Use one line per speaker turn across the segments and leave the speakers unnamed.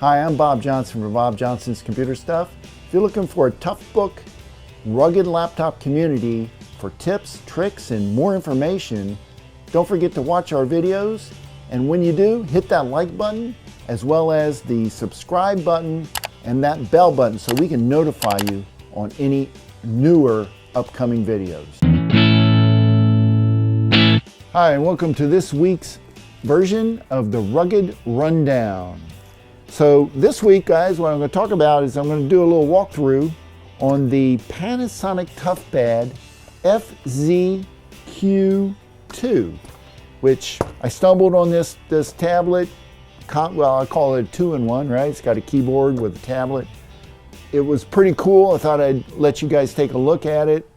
Hi, I'm Bob Johnson from Bob Johnson's Computer Stuff. If you're looking for a Toughbook, rugged laptop community for tips, tricks, and more information, don't forget to watch our videos. And when you do, hit that like button, as well as the subscribe button and that bell button so we can notify you on any newer upcoming videos. Hi, and welcome to this week's version of the Rugged Rundown. So this week, guys, what I'm going to talk about is I'm going to do a little walkthrough on the Panasonic Toughpad FZ-Q2, which I stumbled on this tablet. Well, I call it a two-in-one, right? It's got a keyboard with a tablet. It was pretty cool. I thought I'd let you guys take a look at it.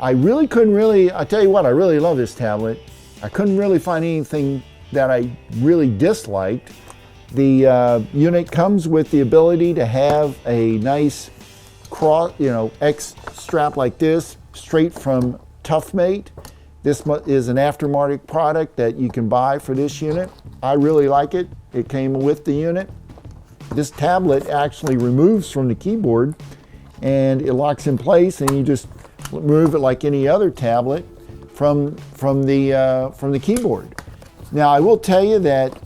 I tell you what, I really love this tablet. I couldn't really find anything that I really disliked. The unit comes with the ability to have a nice X strap like this, straight from Toughmate. This is an aftermarket product that you can buy for this unit. I really like it. It came with the unit. This tablet actually removes from the keyboard and it locks in place, and you just remove it like any other tablet from the keyboard. Now, I will tell you that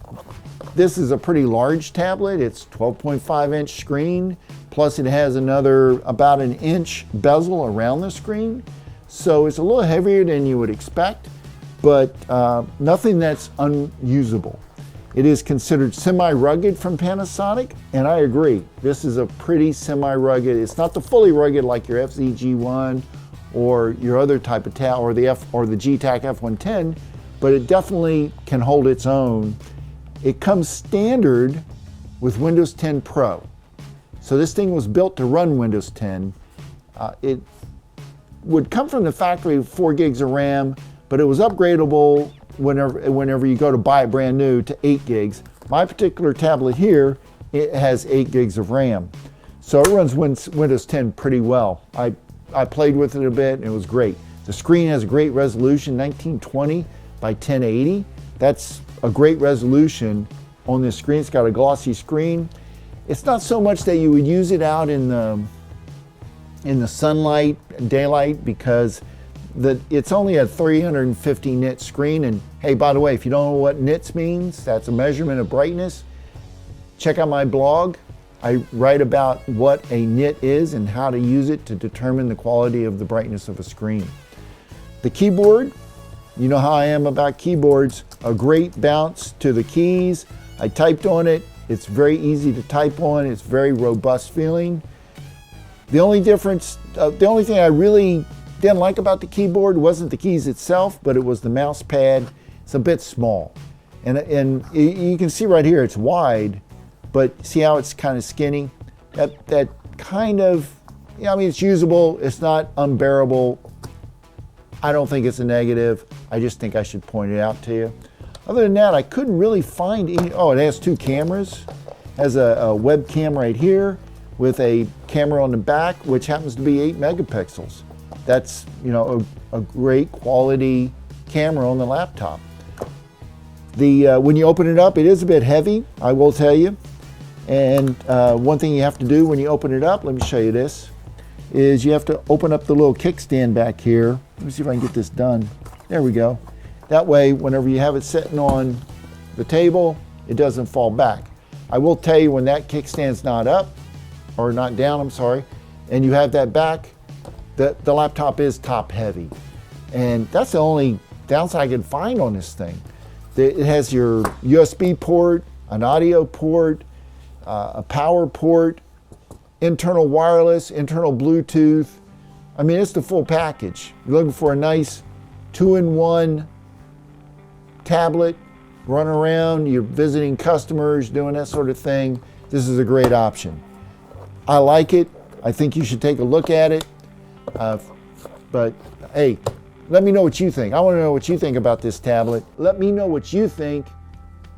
this is a pretty large tablet. It's 12.5 inch screen, plus it has another about an inch bezel around the screen. So it's a little heavier than you would expect, but nothing that's unusable. It is considered semi-rugged from Panasonic, and I agree. This is a pretty semi-rugged. It's not the fully rugged like your FZ-G1 or your other type of tablet, or the G-Tac F110, but it definitely can hold its own. It comes standard with Windows 10 Pro. So this thing was built to run Windows 10. It would come from the factory with 4 gigs of RAM, but it was upgradable whenever you go to buy it brand new to 8 gigs. My particular tablet here, it has 8 gigs of RAM. So it runs Windows 10 pretty well. I played with it a bit and it was great. The screen has a great resolution, 1920 by 1080. That's a great resolution on this screen. It's got a glossy screen. It's not so much that you would use it out in the sunlight, daylight, because it's only a 350 nit screen. And hey, by the way, if you don't know what nits means, that's a measurement of brightness. Check out my blog. I write about what a nit is and how to use it to determine the quality of the brightness of a screen. The keyboard, you know how I am about keyboards, a great bounce to the keys. I typed on it. It's very easy to type on. It's very robust feeling. The only thing I really didn't like about the keyboard wasn't the keys itself, but it was the mouse pad. It's a bit small. And you can see right here, it's wide, but see how it's kind of skinny? That kind of, I mean, it's usable. It's not unbearable. I don't think it's a negative. I just think I should point it out to you. Other than that, I couldn't really find any. Oh, it has 2 cameras. It has a webcam right here with a camera on the back, which happens to be 8 megapixels. That's, a great quality camera on the laptop. When you open it up, it is a bit heavy, I will tell you. And one thing you have to do when you open it up, let me show you this, is you have to open up the little kickstand back here. Let me see if I can get this done. There we go. That way, whenever you have it sitting on the table, it doesn't fall back. I will tell you, when that kickstand's not up, or not down, I'm sorry, and you have that back, the laptop is top heavy. And that's the only downside I can find on this thing. It has your USB port, an audio port, a power port, internal wireless, internal Bluetooth. I mean, it's the full package. You're looking for a nice 2-in-1 tablet, run around, you're visiting customers, doing that sort of thing. This is a great option. I like it. I think you should take a look at it. But hey, let me know what you think. I want to know what you think about this tablet. Let me know what you think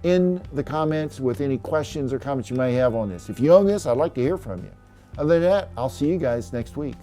in the comments with any questions or comments you may have on this. If you own this, I'd like to hear from you. Other than that, I'll see you guys next week.